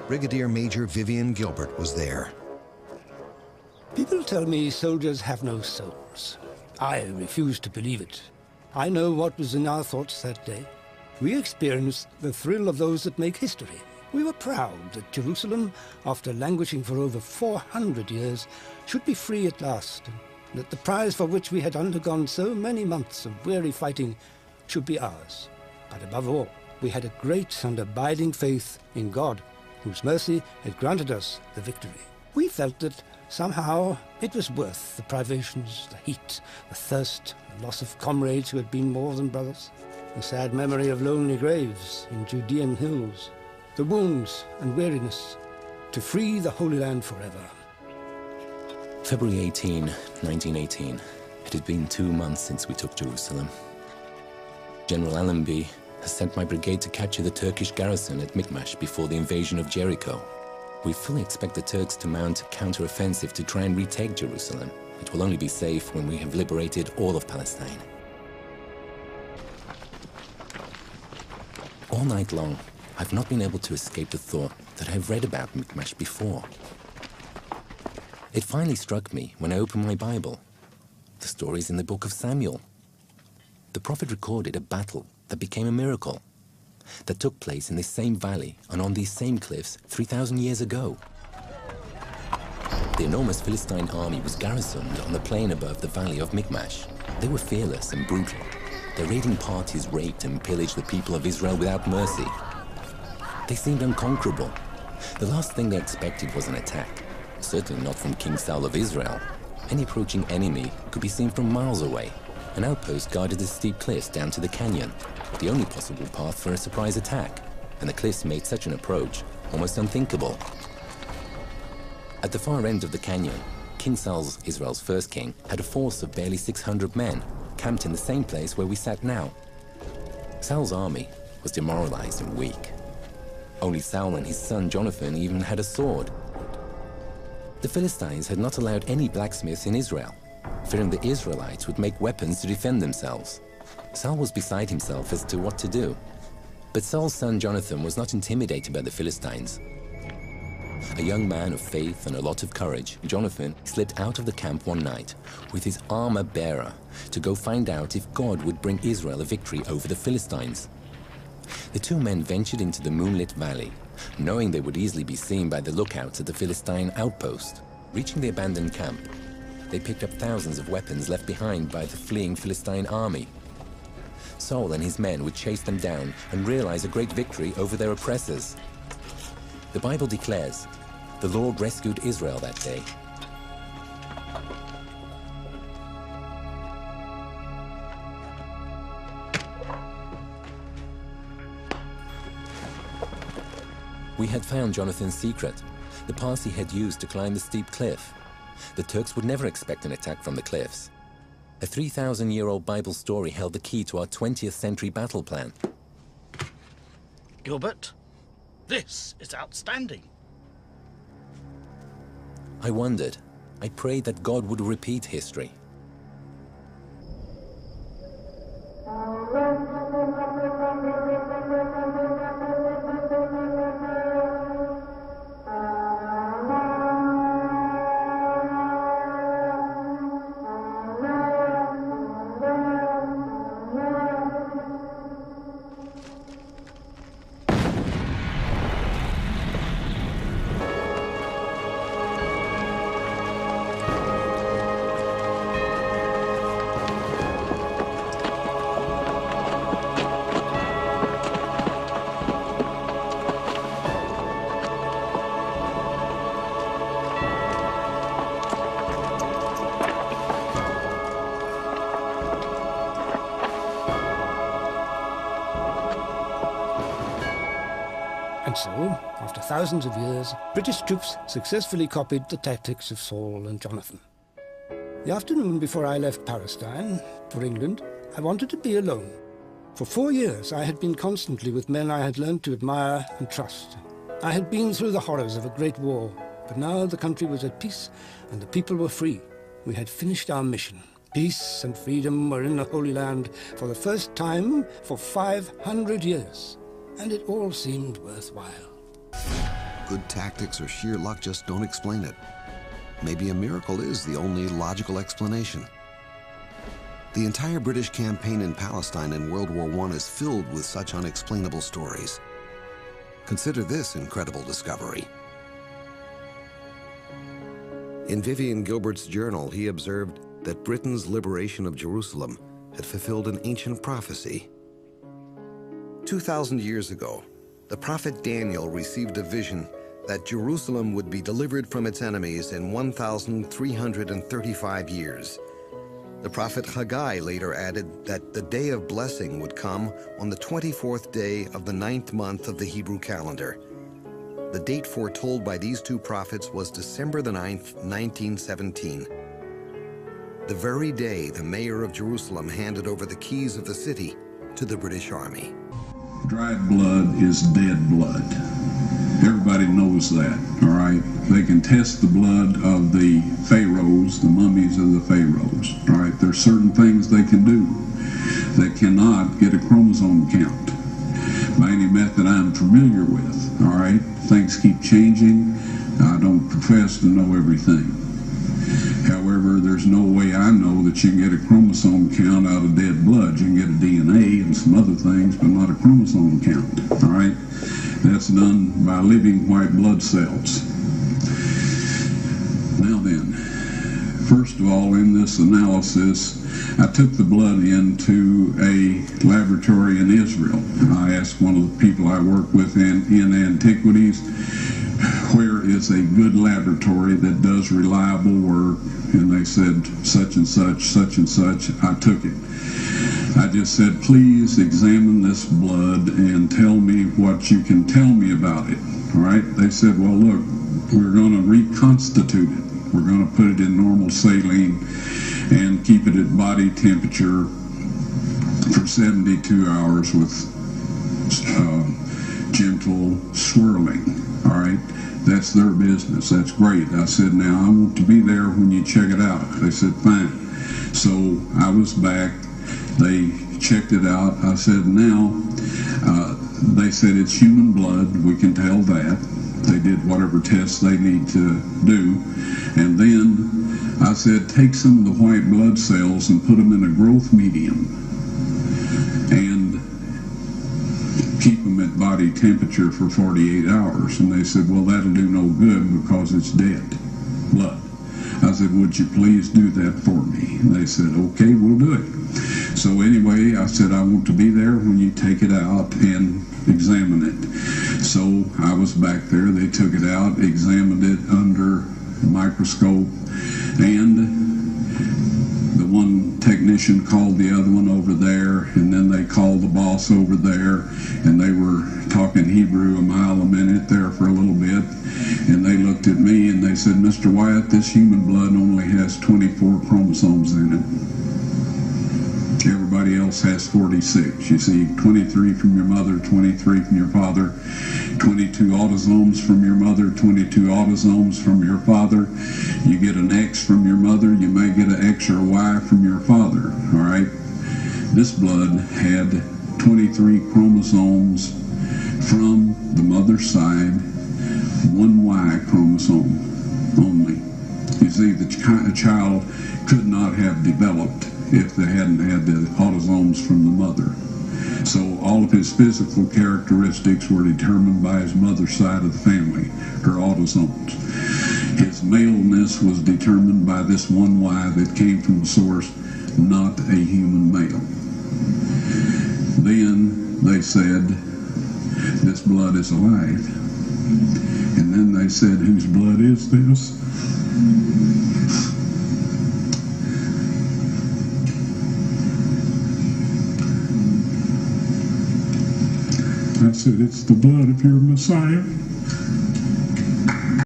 Brigadier Major Vivian Gilbert was there. People tell me soldiers have no souls. I refuse to believe it. I know what was in our thoughts that day. We experienced the thrill of those that make history. We were proud that Jerusalem, after languishing for over 400 years, should be free at last, and that the prize for which we had undergone so many months of weary fighting should be ours. But above all, we had a great and abiding faith in God, whose mercy had granted us the victory. We felt that somehow it was worth the privations, the heat, the thirst, the loss of comrades who had been more than brothers, the sad memory of lonely graves in Judean hills, the wounds and weariness, to free the Holy Land forever. February 18, 1918. It had been 2 months since we took Jerusalem. General Allenby has sent my brigade to capture the Turkish garrison at Michmash before the invasion of Jericho. We fully expect the Turks to mount a counter-offensive to try and retake Jerusalem. It will only be safe when we have liberated all of Palestine. All night long, I've not been able to escape the thought that I've read about Michmash before. It finally struck me when I opened my Bible. The stories in the book of Samuel. The prophet recorded a battle that became a miracle, that took place in this same valley and on these same cliffs 3,000 years ago. The enormous Philistine army was garrisoned on the plain above the valley of Michmash. They were fearless and brutal. Their raiding parties raped and pillaged the people of Israel without mercy. They seemed unconquerable. The last thing they expected was an attack, certainly not from King Saul of Israel. Any approaching enemy could be seen from miles away. An outpost guarded the steep cliffs down to the canyon, the only possible path for a surprise attack, and the cliffs made such an approach almost unthinkable. At the far end of the canyon, King Saul, Israel's first king, had a force of barely 600 men, camped in the same place where we sat now. Saul's army was demoralized and weak. Only Saul and his son Jonathan even had a sword. The Philistines had not allowed any blacksmiths in Israel, fearing the Israelites would make weapons to defend themselves. Saul was beside himself as to what to do. But Saul's son Jonathan was not intimidated by the Philistines. A young man of faith and a lot of courage, Jonathan slipped out of the camp one night with his armor-bearer to go find out if God would bring Israel a victory over the Philistines. The two men ventured into the moonlit valley, knowing they would easily be seen by the lookouts at the Philistine outpost. Reaching the abandoned camp, they picked up thousands of weapons left behind by the fleeing Philistine army. Saul and his men would chase them down and realize a great victory over their oppressors. The Bible declares, the Lord rescued Israel that day. We had found Jonathan's secret, the pass he had used to climb the steep cliff. The Turks would never expect an attack from the cliffs. A 3,000-year-old Bible story held the key to our 20th century battle plan. Gilbert, this is outstanding. I wondered. I prayed that God would repeat history. And so, after thousands of years, British troops successfully copied the tactics of Saul and Jonathan. The afternoon before I left Palestine for England, I wanted to be alone. For 4 years, I had been constantly with men I had learned to admire and trust. I had been through the horrors of a great war, but now the country was at peace and the people were free. We had finished our mission. Peace and freedom were in the Holy Land for the first time for 500 years. And it all seemed worthwhile. good tactics or sheer luck just don't explain it. Maybe a miracle is the only logical explanation. The entire British campaign in Palestine in World War I is filled with such unexplainable stories. Consider this incredible discovery. In Vivian Gilbert's journal, he observed that Britain's liberation of Jerusalem had fulfilled an ancient prophecy. 2,000 years ago, the prophet Daniel received a vision that Jerusalem would be delivered from its enemies in 1,335 years. The prophet Haggai later added that the day of blessing would come on the 24th day of the 9th month of the Hebrew calendar. The date foretold by these two prophets was December the 9th, 1917. The very day the mayor of Jerusalem handed over the keys of the city to the British Army. Dried blood is dead blood. Everybody knows that, all right? They can test the blood of the pharaohs, the mummies of the pharaohs, all right? There's certain things they can do. They cannot get a chromosome count by any method I'm familiar with, all right? Things keep changing. I don't profess to know everything. However, there's no way I know that you can get a chromosome count out of dead blood. You can get a DNA and some other things, but not a chromosome count, all right? That's done by living white blood cells. Now then, first of all, in this analysis, I took the blood into a laboratory in Israel. I asked one of the people I work with in antiquities, where is a good laboratory that does reliable work? And they said, such and such, such and such. I took it. I just said, please examine this blood and tell me what you can tell me about it. All right? They said, well, look, we're going to reconstitute it. We're going to put it in normal saline and keep it at body temperature for 72 hours with gentle swirling. All right? That's their business. That's great. I said, now I want to be there when you check it out. They said, fine. So I was back. They checked it out. I said, now, they said it's human blood. We can tell that. They did whatever tests they need to do. And then I said, take some of the white blood cells and put them in a growth medium and keep them at body temperature for 48 hours. And they said, well, that'll do no good because it's dead blood. I said, would you please do that for me? And they said, okay, we'll do it. So anyway, I said, I want to be there when you take it out and examine it. So I was back there. They took it out, examined it under a microscope, and the one technician called the other one over there, and then they called the boss over there, and they were talking Hebrew a mile a minute there for a little bit, and they looked at me and they said, Mr. Wyatt, this human blood only has 24 chromosomes in it. Everybody else has 46. You see, 23 from your mother, 23 from your father, 22 autosomes from your mother, 22 autosomes from your father. You get an X from your mother, you may get an X or a Y from your father, all right? This blood had 23 chromosomes from the mother's side, one Y chromosome only. You see, the child could not have developed if they hadn't had the autosomes from the mother. So all of his physical characteristics were determined by his mother's side of the family, her autosomes. His maleness was determined by this one Y that came from the source, not a human male. Then they said, this blood is alive. And then they said, whose blood is this? I said, it's the blood of your Messiah.